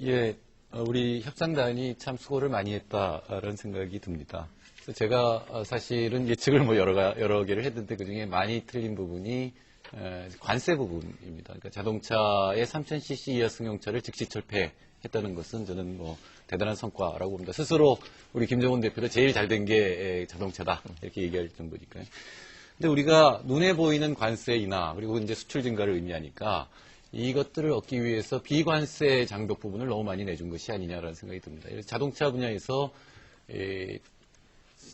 예, 우리 협상단이 참 수고를 많이 했다라는 생각이 듭니다. 그래서 제가 사실은 예측을 뭐 여러 개를 했는데 그 중에 많이 틀린 부분이 관세 부분입니다. 그러니까 자동차의 3000cc 이하 승용차를 즉시 철폐했다는 것은 저는 뭐 대단한 성과라고 봅니다. 스스로 우리 김정은 대표도 제일 잘 된 게 자동차다 이렇게 얘기할 정도니까요. 근데 우리가 눈에 보이는 관세 인하 그리고 이제 수출 증가를 의미하니까 이것들을 얻기 위해서 비관세 장벽 부분을 너무 많이 내준 것이 아니냐라는 생각이 듭니다. 자동차 분야에서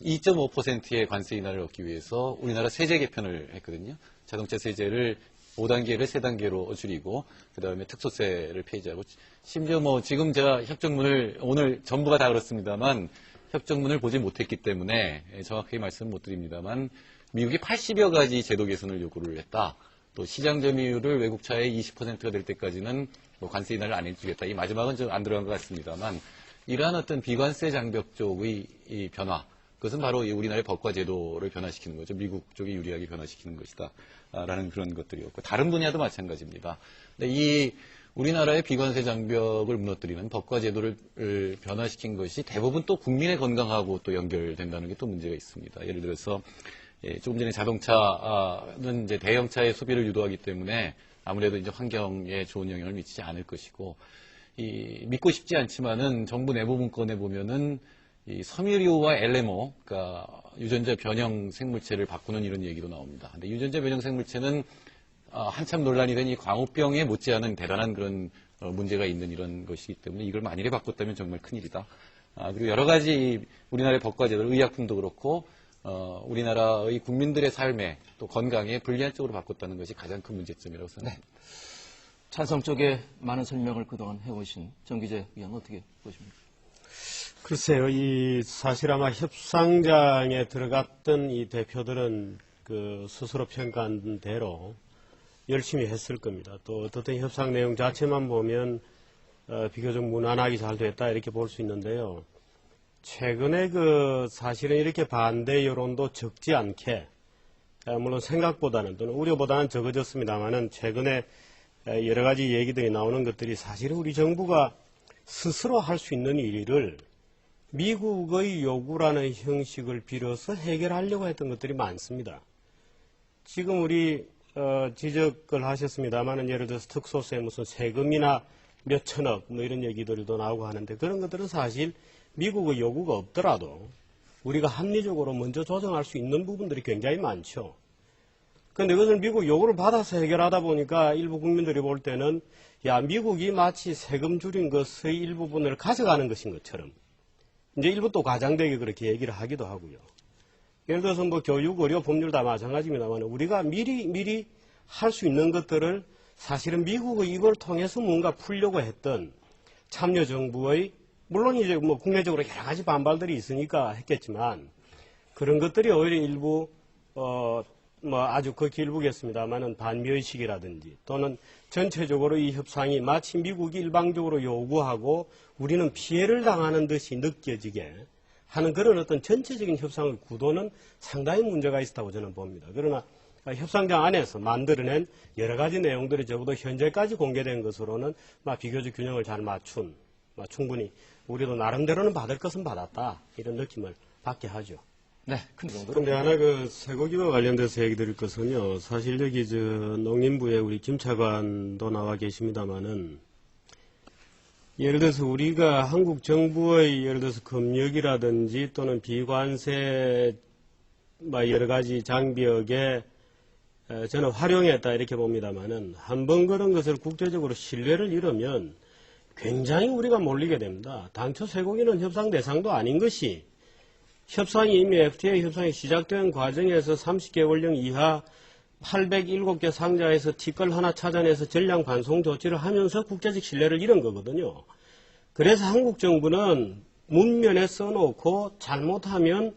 2.5%의 관세 인하를 얻기 위해서 우리나라 세제 개편을 했거든요. 자동차 세제를 5단계를 3단계로 줄이고 그 다음에 특소세를 폐지하고 심지어 뭐 지금 제가 협정문을 오늘 전부가 다 그렇습니다만 협정문을 보지 못했기 때문에 정확하게 말씀은 못 드립니다만 미국이 80여 가지 제도 개선을 요구를 했다. 또 시장 점유율을 외국차의 20%가 될 때까지는 뭐 관세 인하를 안 해주겠다. 이 마지막은 좀 안 들어간 것 같습니다만 이러한 어떤 비관세 장벽 쪽의 이 변화 그것은 바로 우리나라의 법과 제도를 변화시키는 거죠. 미국 쪽이 유리하게 변화시키는 것이다. 라는 그런 것들이었고 다른 분야도 마찬가지입니다. 근데 이 우리나라의 비관세 장벽을 무너뜨리는 법과 제도를 변화시킨 것이 대부분 또 국민의 건강하고 또 연결된다는 게 또 문제가 있습니다. 예를 들어서 조금 전에 자동차는 이제 대형차의 소비를 유도하기 때문에 아무래도 이제 환경에 좋은 영향을 미치지 않을 것이고, 믿고 싶지 않지만은 정부 내부 문건에 보면은 이 섬유류와 LMO, 그러니까 유전자 변형 생물체를 바꾸는 이런 얘기도 나옵니다. 근데 유전자 변형 생물체는 한참 논란이 된 이 광우병에 못지않은 대단한 그런 문제가 있는 이런 것이기 때문에 이걸 만일에 바꿨다면 정말 큰일이다. 그리고 여러 가지 우리나라의 법과 제도, 의약품도 그렇고 우리나라의 국민들의 삶에 또 건강에 불리한 쪽으로 바꿨다는 것이 가장 큰 문제점이라고 생각합니다. 네. 찬성 쪽에 많은 설명을 그동안 해오신 정기재 의원 어떻게 보십니까? 글쎄요, 사실 아마 협상장에 들어갔던 이 대표들은 그 스스로 평가한 대로 열심히 했을 겁니다. 또 어떻든 협상 내용 자체만 보면 비교적 무난하게 잘 됐다 이렇게 볼 수 있는데요. 최근에 사실은 이렇게 반대 여론도 적지 않게, 물론 생각보다는 또는 우려보다는 적어졌습니다만은 최근에 여러 가지 얘기들이 나오는 것들이 사실은 우리 정부가 스스로 할 수 있는 일을 미국의 요구라는 형식을 빌어서 해결하려고 했던 것들이 많습니다. 지금 우리 지적을 하셨습니다만은 예를 들어서 특소세 무슨 세금이나 몇 천억 뭐 이런 얘기들도 나오고 하는데 그런 것들은 사실 미국의 요구가 없더라도 우리가 합리적으로 먼저 조정할 수 있는 부분들이 굉장히 많죠. 그런데 그것을 미국 요구를 받아서 해결하다 보니까 일부 국민들이 볼 때는 야, 미국이 마치 세금 줄인 것의 일부분을 가져가는 것인 것처럼 이제 일부 또 과장되게 그렇게 얘기를 하기도 하고요. 예를 들어서 뭐 교육, 의료, 법률 다 마찬가지입니다만 우리가 미리 할 수 있는 것들을 사실은 미국의 이걸 통해서 뭔가 풀려고 했던 참여정부의 물론 이제 뭐 국내적으로 여러 가지 반발들이 있으니까 했겠지만 그런 것들이 오히려 일부 뭐 아주 극히 일부겠습니다만은 반미의식이라든지 또는 전체적으로 이 협상이 마치 미국이 일방적으로 요구하고 우리는 피해를 당하는 듯이 느껴지게 하는 그런 어떤 전체적인 협상의 구도는 상당히 문제가 있다고 저는 봅니다. 그러나 협상장 안에서 만들어낸 여러 가지 내용들이 적어도 현재까지 공개된 것으로는 비교적 균형을 잘 맞춘 충분히 우리도 나름대로는 받을 것은 받았다 이런 느낌을 받게 하죠. 네, 큰 정도로. 그런데 하나 쇠고기와 관련돼서 얘기 드릴 것은요. 사실 여기 농림부에 우리 김 차관도 나와 계십니다만은 예를 들어서 우리가 한국 정부의 예를 들어서 검역이라든지 또는 비관세 여러 가지 장벽에 저는 활용했다 이렇게 봅니다만은 한번 그런 것을 국제적으로 신뢰를 잃으면 굉장히 우리가 몰리게 됩니다. 당초 쇠고기는 협상 대상도 아닌 것이 협상이 이미 FTA 협상이 시작된 과정에서 30개월령 이하 807개 상자에서 티끌 하나 찾아내서 전량 반송 조치를 하면서 국제적 신뢰를 잃은 거거든요. 그래서 한국 정부는 문면에 써놓고 잘못하면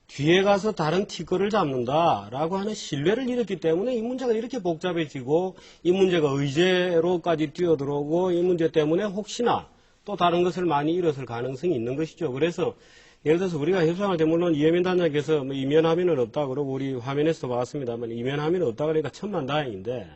뒤에 가서 다른 티끌을 잡는다라고 하는 신뢰를 잃었기 때문에 이 문제가 이렇게 복잡해지고 이 문제가 의제로까지 뛰어들어오고 이 문제 때문에 혹시나 또 다른 것을 많이 잃었을 가능성이 있는 것이죠. 그래서 예를 들어서 우리가 협상할 때 물론 이혜민 단장께서 이면 합의는 없다 그러고 우리 화면에서도 봤습니다만 이면 합의는 없다 그러니까 천만다행인데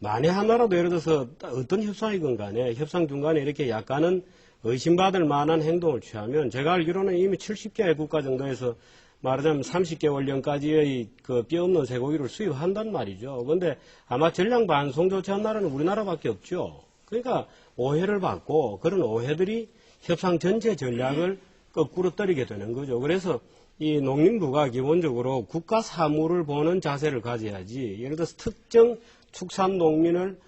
만에 하나라도 예를 들어서 어떤 협상이건 간에 협상 중간에 이렇게 약간은 의심받을 만한 행동을 취하면 제가 알기로는 이미 70개 국가 정도에서 말하자면 30개월령까지의 그 뼈 없는 쇠고기를 수입한단 말이죠. 그런데 아마 전량 반송 조치한 나라는 우리나라밖에 없죠. 그러니까 오해를 받고 그런 오해들이 협상 전체 전략을 거꾸로 떨이게 되는 거죠. 그래서 이 농림부가 기본적으로 국가 사무를 보는 자세를 가져야지 예를 들어서 특정 축산 농민을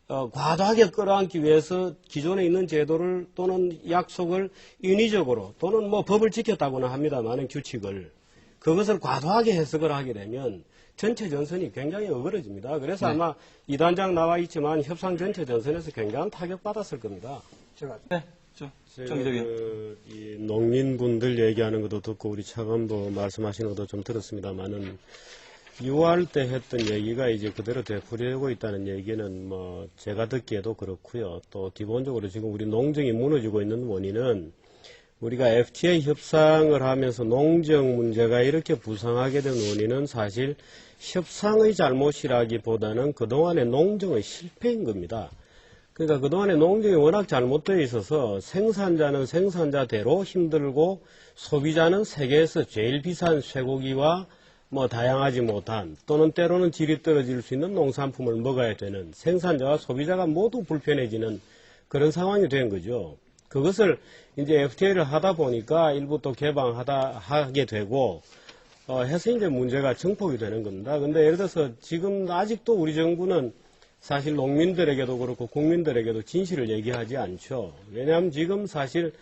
과도하게 끌어안기 위해서 기존에 있는 제도를 또는 약속을 인위적으로 또는 뭐 법을 지켰다고는 합니다만 규칙을 그것을 과도하게 해석을 하게 되면 전체 전선이 굉장히 어그러집니다. 그래서 네. 아마 이 단장 나와 있지만 협상 전체 전선에서 굉장한 타격받았을 겁니다. 네, 정기적인. 이 농민분들 얘기하는 것도 듣고 우리 차관도 말씀하시는 것도 좀 들었습니다만은 6월 때 했던 얘기가 이제 그대로 되풀이되고 있다는 얘기는 뭐 제가 듣기에도 그렇고요. 또 기본적으로 지금 우리 농정이 무너지고 있는 원인은 우리가 FTA 협상을 하면서 농정 문제가 이렇게 부상하게 된 원인은 사실 협상의 잘못이라기보다는 그동안의 농정의 실패인 겁니다. 그러니까 그동안에 농정이 워낙 잘못되어 있어서 생산자는 생산자대로 힘들고 소비자는 세계에서 제일 비싼 쇠고기와 뭐 다양하지 못한 또는 때로는 질이 떨어질 수 있는 농산품을 먹어야 되는 생산자와 소비자가 모두 불편해지는 그런 상황이 된 거죠. 그것을 이제 FTA를 하다 보니까 일부 또 하게 되고 해서 이제 문제가 증폭이 되는 겁니다. 근데 예를 들어서 지금 아직도 우리 정부는 사실 농민들에게도 그렇고 국민들에게도 진실을 얘기하지 않죠. 왜냐하면 지금 사실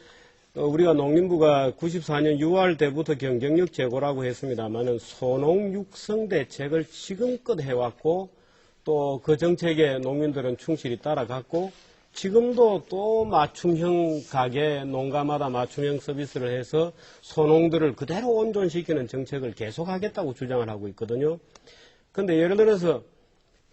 우리가 농림부가 94년 6월 때부터 경쟁력 제고라고 했습니다만은 소농 육성 대책을 지금껏 해왔고 또 그 정책에 농민들은 충실히 따라갔고 지금도 또 맞춤형 가게 농가마다 맞춤형 서비스를 해서 소농들을 그대로 온전시키는 정책을 계속하겠다고 주장을 하고 있거든요. 근데 예를 들어서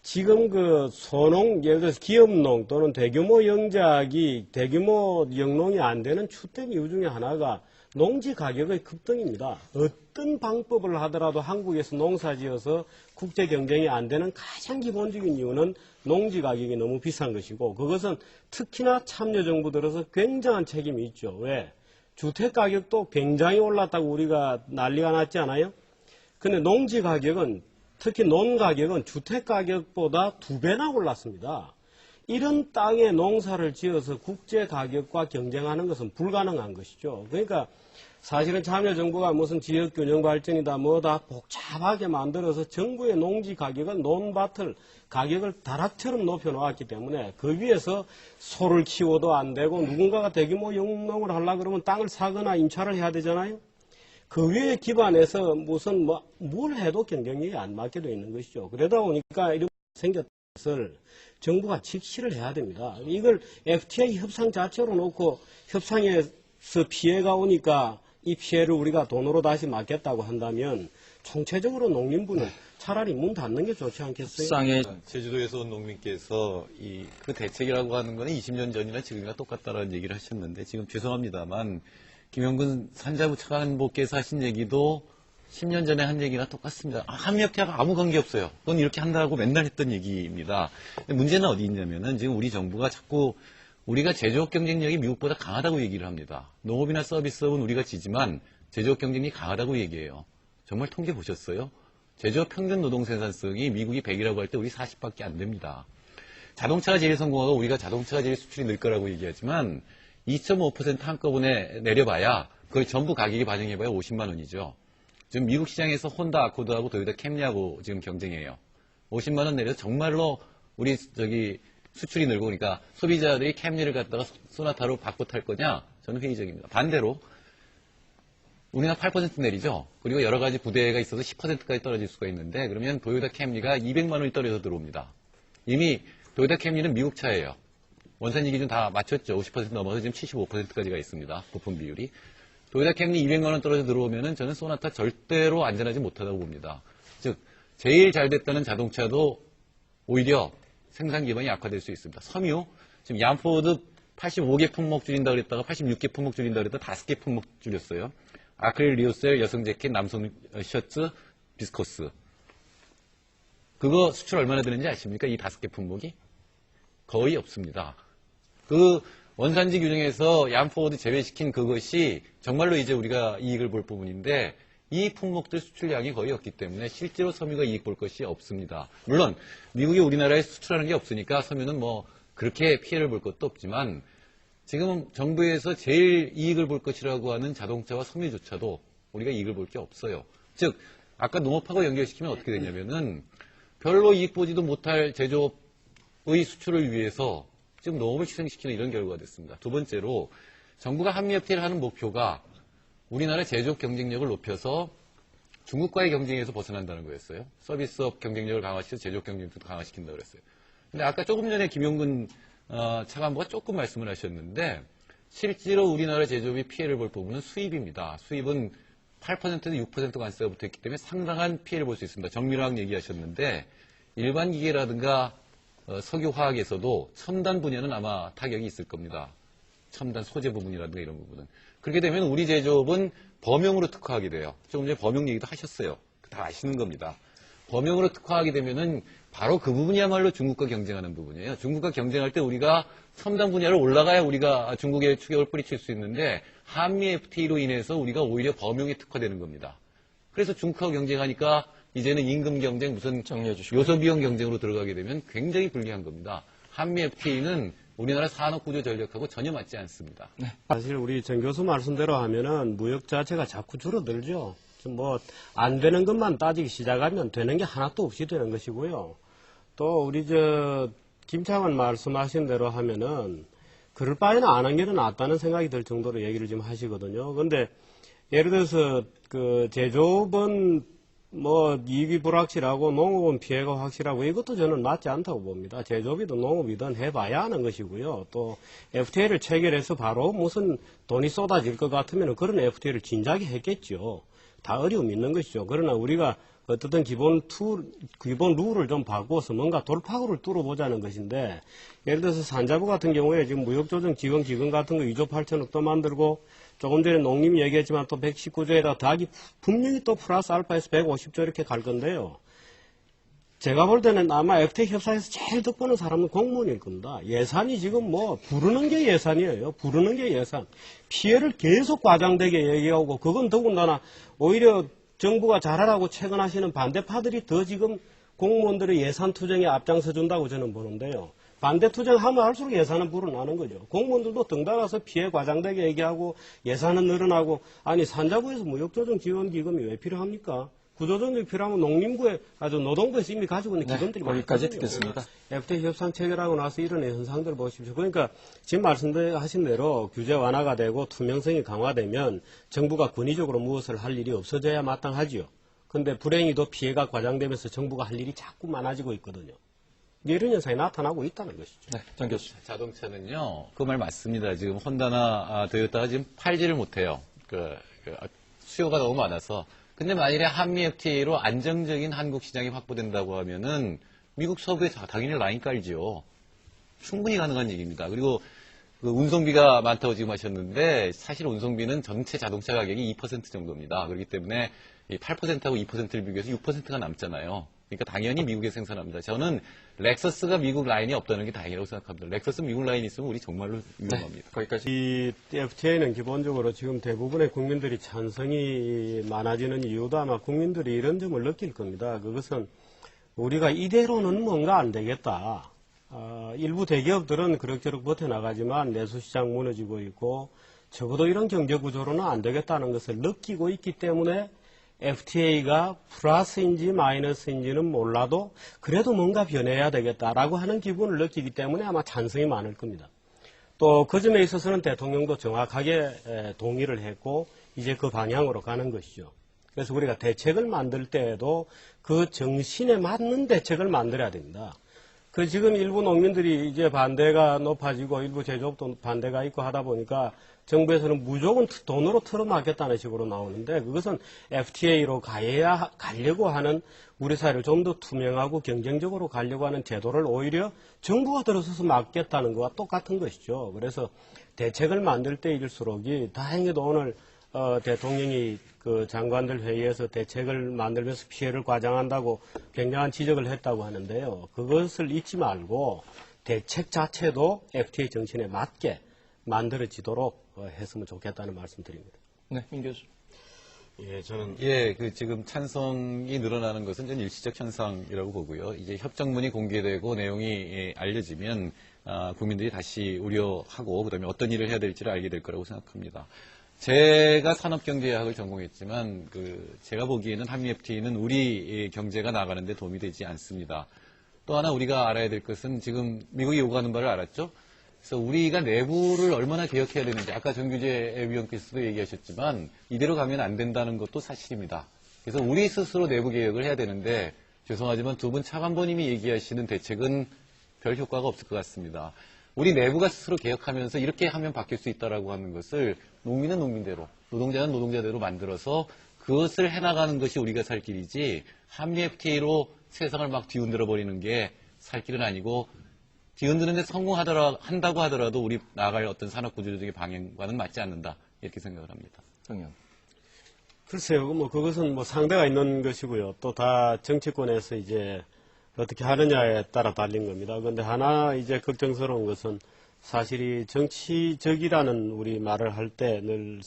지금 그 소농, 예를 들어서 기업농 또는 대규모 영작이 대규모 영농이 안 되는 주된 이유 중에 하나가 농지 가격의 급등입니다. 어떤 방법을 하더라도 한국에서 농사 지어서 국제 경쟁이 안 되는 가장 기본적인 이유는 농지 가격이 너무 비싼 것이고 그것은 특히나 참여정부 들어서 굉장한 책임이 있죠. 왜? 주택 가격도 굉장히 올랐다고 우리가 난리가 났지 않아요? 근데 농지 가격은 특히 논 가격은 주택 가격보다 2배나 올랐습니다. 이런 땅에 농사를 지어서 국제 가격과 경쟁하는 것은 불가능한 것이죠. 그러니까 사실은 참여정부가 무슨 지역균형 발전이다 뭐다 복잡하게 만들어서 정부의 농지 가격은 논밭을 가격을 다락처럼 높여놓았기 때문에 그 위에서 소를 키워도 안 되고 누군가가 대규모 영농을 하려고 그러면 땅을 사거나 임차를 해야 되잖아요. 그 위에 기반해서 무슨 뭘 해도 경쟁력이 안 맞게 되어 있는 것이죠. 그러다 보니까 이런 생겼던 것을 정부가 직시를 해야 됩니다. 이걸 FTA 협상 자체로 놓고 협상에서 피해가 오니까 이 피해를 우리가 돈으로 다시 막겠다고 한다면 총체적으로 농림부는 차라리 문 닫는 게 좋지 않겠어요? 협상에 제주도에서 온 농민께서 그 대책이라고 하는 거는 20년 전이나 지금이나 똑같다라는 얘기를 하셨는데 지금 죄송합니다만 김영근 산자부 차관보께서 하신 얘기도 10년 전에 한 얘기나 똑같습니다. 한미협회하고 아무 관계 없어요. 그건 이렇게 한다고 맨날 했던 얘기입니다. 근데 문제는 어디 있냐면은 지금 우리 정부가 자꾸 우리가 제조업 경쟁력이 미국보다 강하다고 얘기를 합니다. 농업이나 서비스업은 우리가 지지만 제조업 경쟁력이 강하다고 얘기해요. 정말 통계 보셨어요? 제조업 평균 노동 생산성이 미국이 100이라고 할 때 우리 40밖에 안 됩니다. 자동차가 제일 성공하고 우리가 자동차가 제일 수출이 늘 거라고 얘기하지만 2.5% 한꺼번에 내려봐야 그걸 전부 가격에 반영해봐야 50만 원이죠. 지금 미국 시장에서 혼다 아코드하고 도요타 캠리하고 지금 경쟁해요. 50만 원 내려서 정말로 우리 수출이 늘고 그러니까 소비자들이 캠리를 갖다가 소나타로 바꿔 탈 거냐? 저는 회의적입니다. 반대로 우리나라 8% 내리죠. 그리고 여러 가지 부대가 있어서 10%까지 떨어질 수가 있는데 그러면 도요타 캠리가 200만 원이 떨어져 들어옵니다. 이미 도요타 캠리는 미국 차예요. 원산지 기준 다 맞췄죠. 50% 넘어서 지금 75%까지 가 있습니다. 부품 비율이. 도요타 캠리 200만 원 떨어져 들어오면은 저는 소나타 절대로 안전하지 못하다고 봅니다. 즉 제일 잘 됐다는 자동차도 오히려 생산 기반이 약화될 수 있습니다. 섬유 지금 얀포드 85개 품목 줄인다 그랬다가 86개 품목 줄인다 그랬다가 5개 품목 줄였어요. 아크릴 리오셀 여성 재킷 남성 셔츠 비스코스 그거 수출 얼마나 되는지 아십니까? 이 5개 품목이? 거의 없습니다. 그 원산지 규정에서 얌포워드 제외시킨 그것이 정말로 이제 우리가 이익을 볼 부분인데 이 품목들 수출량이 거의 없기 때문에 실제로 섬유가 이익 볼 것이 없습니다. 물론 미국이 우리나라에 수출하는 게 없으니까 섬유는 뭐 그렇게 피해를 볼 것도 없지만 지금 정부에서 제일 이익을 볼 것이라고 하는 자동차와 섬유조차도 우리가 이익을 볼 게 없어요. 즉 아까 농업하고 연결시키면 어떻게 되냐면은 별로 이익 보지도 못할 제조업의 수출을 위해서 지금 농업을 희생시키는 이런 결과가 됐습니다. 두 번째로 정부가 한미 FTA를 하는 목표가 우리나라 제조업 경쟁력을 높여서 중국과의 경쟁에서 벗어난다는 거였어요. 서비스업 경쟁력을 강화시켜서 제조업 경쟁력도 강화시킨다고 그랬어요. 근데 아까 조금 전에 김용근 차관보가 조금 말씀을 하셨는데 실제로 우리나라 제조업이 피해를 볼 부분은 수입입니다. 수입은 8%에서 6% 관세가 붙어있기 때문에 상당한 피해를 볼 수 있습니다. 정밀화학 얘기하셨는데 일반 기계라든가 석유화학에서도 첨단 분야는 아마 타격이 있을 겁니다. 첨단 소재 부분이라든가 이런 부분은. 그렇게 되면 우리 제조업은 범용으로 특화하게 돼요. 조금 전에 범용 얘기도 하셨어요. 다 아시는 겁니다. 범용으로 특화하게 되면은 바로 그 부분이야말로 중국과 경쟁하는 부분이에요. 중국과 경쟁할 때 우리가 첨단 분야로 올라가야 우리가 중국의 추격을 뿌리칠 수 있는데 한미 FTA로 인해서 우리가 오히려 범용에 특화되는 겁니다. 그래서 중국하고 경쟁하니까 이제는 임금 경쟁 무슨 요소비용 경쟁으로 들어가게 되면 굉장히 불리한 겁니다. 한미 FTA는 우리나라 산업구조 전략하고 전혀 맞지 않습니다. 네. 사실 우리 정 교수 말씀대로 하면은 무역 자체가 자꾸 줄어들죠. 뭐 안 되는 것만 따지기 시작하면 되는 게 하나도 없이 되는 것이고요. 또 우리 김 차관 말씀하신 대로 하면은 그럴 바에는 안 한 게 낫다는 생각이 들 정도로 얘기를 좀 하시거든요. 근데 예를 들어서 그 제조업은 뭐 이익이 불확실하고 농업은 피해가 확실하고 이것도 저는 맞지 않다고 봅니다. 제조업이든 농업이든 해봐야 하는 것이고요. 또 FTA를 체결해서 바로 무슨 돈이 쏟아질 것 같으면 그런 FTA를 진작에 했겠죠. 다 어려움이 있는 것이죠. 그러나 우리가 어떻든 기본 룰을 좀 바꿔서 뭔가 돌파구를 뚫어보자는 것인데, 예를 들어서 산자부 같은 경우에 지금 무역조정지원기금 같은 거 2조 8천억 더 만들고, 조금 전에 농님이 얘기했지만 또 119조에다 더하기 분명히 또 플러스 알파에서 150조 이렇게 갈 건데요. 제가 볼 때는 아마 FTA 협상에서 제일 득보는 사람은 공무원일 겁니다. 예산이 지금 뭐 부르는 게 예산이에요. 부르는 게 예산. 피해를 계속 과장되게 얘기하고 그건 더군다나 오히려 정부가 잘하라고 채근하시는 반대파들이 더 지금 공무원들의 예산 투쟁에 앞장서 준다고 저는 보는데요. 반대 투쟁하면 할수록 예산은 불어나는 거죠. 공무원들도 등달아서 피해 과장되게 얘기하고 예산은 늘어나고 아니 산자부에서 무역조정지원기금이 왜 필요합니까? 구조조정이 필요하면 농림부에 노동부에서 이미 가지고 있는 기금들이 거기까지 듣겠습니다. FTA 협상 체결하고 나서 이런 현상들을 보십시오. 그러니까 지금 말씀하신 대로 규제 완화가 되고 투명성이 강화되면 정부가 권위적으로 무엇을 할 일이 없어져야 마땅하지요. 그런데 불행히도 피해가 과장되면서 정부가 할 일이 자꾸 많아지고 있거든요. 이런 현상이 나타나고 있다는 것이죠. 네, 정 교수. 자동차는요, 그 말 맞습니다. 지금 혼다나 도요타가 지금 팔지를 못해요. 수요가 너무 많아서. 근데 만일에 한미 FTA로 안정적인 한국 시장이 확보된다고 하면은 미국 서부에 당연히 라인 깔지요. 충분히 가능한 얘기입니다. 그리고 그 운송비가 많다고 지금 하셨는데 사실 운송비는 전체 자동차 가격이 2% 정도입니다. 그렇기 때문에 8%하고 2%를 비교해서 6%가 남잖아요. 그러니까 당연히 미국에 생산합니다. 저는 렉서스가 미국 라인이 없다는 게 다행이라고 생각합니다. 렉서스 미국 라인이 있으면 우리 정말로 위험합니다. 네, 거기까지. 이 FTA는 기본적으로 지금 대부분의 국민들이 찬성이 많아지는 이유도 아마 국민들이 이런 점을 느낄 겁니다. 그것은 우리가 이대로는 뭔가 안 되겠다. 일부 대기업들은 그럭저럭 버텨나가지만 내수시장 무너지고 있고 적어도 이런 경제구조로는 안 되겠다는 것을 느끼고 있기 때문에 FTA가 플러스인지 마이너스인지는 몰라도 그래도 뭔가 변해야 되겠다라고 하는 기분을 느끼기 때문에 아마 찬성이 많을 겁니다. 또 그 점에 있어서는 대통령도 정확하게 동의를 했고 이제 그 방향으로 가는 것이죠. 그래서 우리가 대책을 만들 때에도 그 정신에 맞는 대책을 만들어야 됩니다. 그 지금 일부 농민들이 이제 반대가 높아지고 일부 제조업도 반대가 있고 하다 보니까 정부에서는 무조건 돈으로 틀어막겠다는 식으로 나오는데 그것은 FTA로 가려고 하는 우리 사회를 좀 더 투명하고 경쟁적으로 가려고 하는 제도를 오히려 정부가 들어서서 막겠다는 것과 똑같은 것이죠. 그래서 대책을 만들 때일수록이 다행히도 오늘 대통령이 그 장관들 회의에서 대책을 만들면서 피해를 과장한다고 굉장한 지적을 했다고 하는데요. 그것을 잊지 말고 대책 자체도 FTA 정신에 맞게 만들어지도록 했으면 좋겠다는 말씀드립니다. 네, 민 교수. 예, 저는 지금 찬성이 늘어나는 것은 전 일시적 현상이라고 보고요. 이제 협정문이 공개되고 내용이 알려지면 국민들이 다시 우려하고 그다음에 어떤 일을 해야 될지를 알게 될 거라고 생각합니다. 제가 산업경제학을 전공했지만 제가 보기에는 한미 FTA는 우리 경제가 나가는데 도움이 되지 않습니다. 또 하나 우리가 알아야 될 것은 지금 미국이 요구하는 바를 알았죠. 그래서 우리가 내부를 얼마나 개혁해야 되는지 아까 정규재 위원께서도 얘기하셨지만 이대로 가면 안 된다는 것도 사실입니다. 그래서 우리 스스로 내부 개혁을 해야 되는데 죄송하지만 두 분 차관보님이 얘기하시는 대책은 별 효과가 없을 것 같습니다. 우리 내부가 스스로 개혁하면서 이렇게 하면 바뀔 수 있다라고 하는 것을 농민은 농민대로, 노동자는 노동자대로 만들어서 그것을 해나가는 것이 우리가 살 길이지 한미 FTA로 세상을 막 뒤흔들어 버리는 게 살 길은 아니고 뒤흔드는데 한다고 하더라도 우리 나아갈 어떤 산업 구조적인 방향과는 맞지 않는다 이렇게 생각을 합니다. 정의원. 글쎄요, 그것은 상대가 있는 것이고요. 또 다 정치권에서 이제 어떻게 하느냐에 따라 달린 겁니다. 그런데 하나 이제 걱정스러운 것은 사실이 정치적이라는 우리 말을 할 때 늘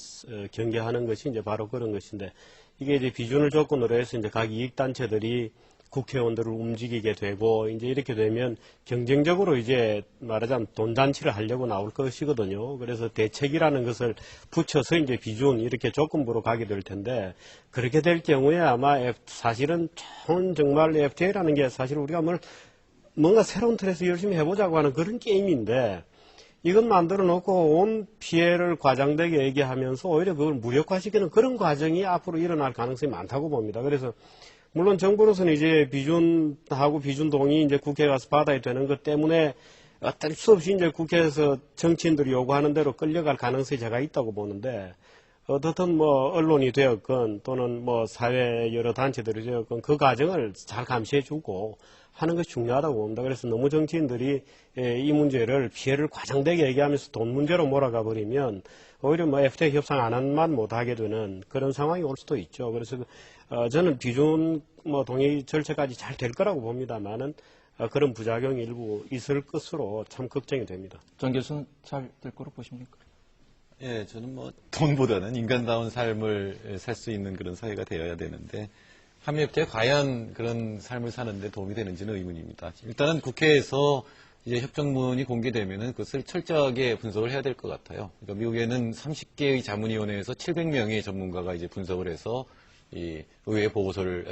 경계하는 것이 이제 바로 그런 것인데 이게 이제 비준을 조건으로 해서 이제 각 이익단체들이 국회의원들을 움직이게 되고 이제 이렇게 되면 경쟁적으로 이제 말하자면 돈잔치를 하려고 나올 것이거든요. 그래서 대책이라는 것을 붙여서 이제 비준 이렇게 조건부로 가게 될 텐데 그렇게 될 경우에 아마 사실은 정말 FTA라는 게 사실 우리가 뭔가 새로운 틀에서 열심히 해보자고 하는 그런 게임인데 이건 만들어 놓고 온 피해를 과장되게 얘기하면서 오히려 그걸 무력화시키는 그런 과정이 앞으로 일어날 가능성이 많다고 봅니다. 그래서 물론 정부로서는 이제 비준하고 비준동의 이제 국회에 가서 받아야 되는 것 때문에 어쩔 수 없이 이제 국회에서 정치인들이 요구하는 대로 끌려갈 가능성이 제가 있다고 보는데 어떻든 언론이 되었건 또는 사회 여러 단체들이 되었건 그 과정을 잘 감시해 주고 하는 것이 중요하다고 봅니다. 그래서 너무 정치인들이 이 문제를 피해를 과장되게 얘기하면서 돈 문제로 몰아가 버리면 오히려 FTA 협상 안 한만 못하게 되는 그런 상황이 올 수도 있죠. 그래서 저는 비준 동의 절차까지 잘 될 거라고 봅니다만은 그런 부작용이 일부 있을 것으로 참 걱정이 됩니다. 정 교수는 잘 될 거로 보십니까? 예, 저는 돈보다는 인간다운 삶을 살 수 있는 그런 사회가 되어야 되는데 한미 FTA가 과연 그런 삶을 사는데 도움이 되는지는 의문입니다. 일단은 국회에서 이제 협정문이 공개되면은 그것을 철저하게 분석을 해야 될 것 같아요. 그러니까 미국에는 30개의 자문위원회에서 700명의 전문가가 이제 분석을 해서 이 의회 보고서를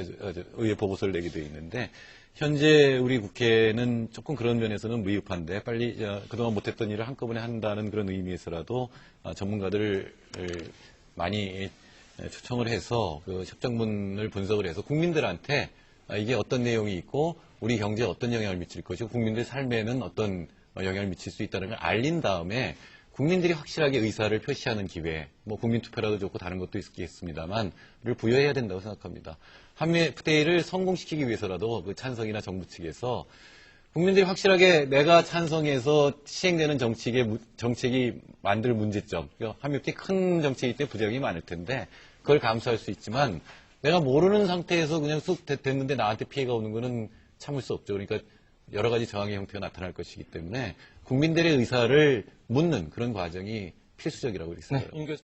내게 되어 있는데 현재 우리 국회는 조금 그런 면에서는 미흡한데 빨리 그동안 못했던 일을 한꺼번에 한다는 그런 의미에서라도 전문가들을 많이 초청을 해서 그 협정문을 분석을 해서 국민들한테 이게 어떤 내용이 있고 우리 경제에 어떤 영향을 미칠 것이고 국민들의 삶에는 어떤 영향을 미칠 수 있다는 걸 알린 다음에 국민들이 확실하게 의사를 표시하는 기회, 국민투표라도 좋고 다른 것도 있겠습니다만, 를 부여해야 된다고 생각합니다. 한미 FTA를 성공시키기 위해서라도 그 찬성이나 정부 측에서 국민들이 확실하게 내가 찬성해서 시행되는 정책이 만들 문제점, 한미 FTA 큰 정책이기 때문에 부작용이 많을 텐데, 그걸 감수할 수 있지만, 내가 모르는 상태에서 그냥 쑥 됐는데 나한테 피해가 오는 거는 참을 수 없죠. 그러니까 여러 가지 저항의 형태가 나타날 것이기 때문에 국민들의 의사를 묻는 그런 과정이 필수적이라고 생각합니다. 네,